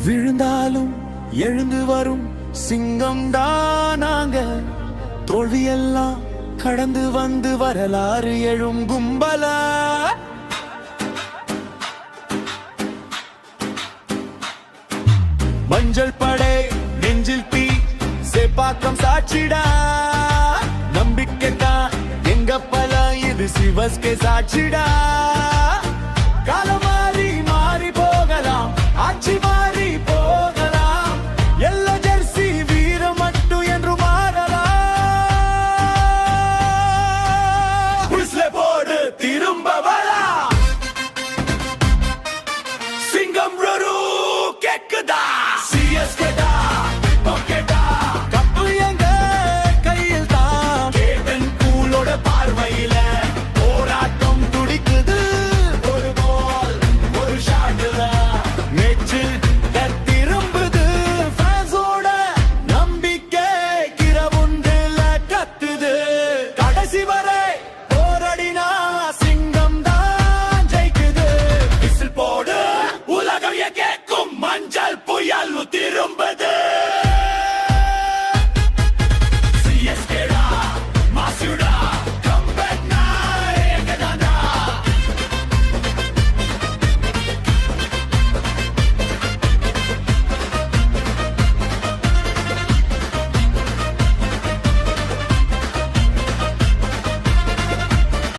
விழுந்தாலும் எழுந்து வரும் சிங்கம் தானாங்க. தோல்வியெல்லாம் கடந்து வந்து வரலாறு எழும் கும்பல. மஞ்சள் படை நெஞ்சில் தீ சேப்பாக்கம் சாட்சிடா. நம்பிக்கை தான் எங்க பல, இது சிவஸ்கே சாட்சிடா. காலம் மாறி மாறி போகலாம், ஆட்சி மாறி போகலாம், எல்ல ஜெர்சி வீரம் மட்டும் என்று மாறலாம். போடு திரும்ப வரலாம். சிங்கம் ரரு கேக்குதா?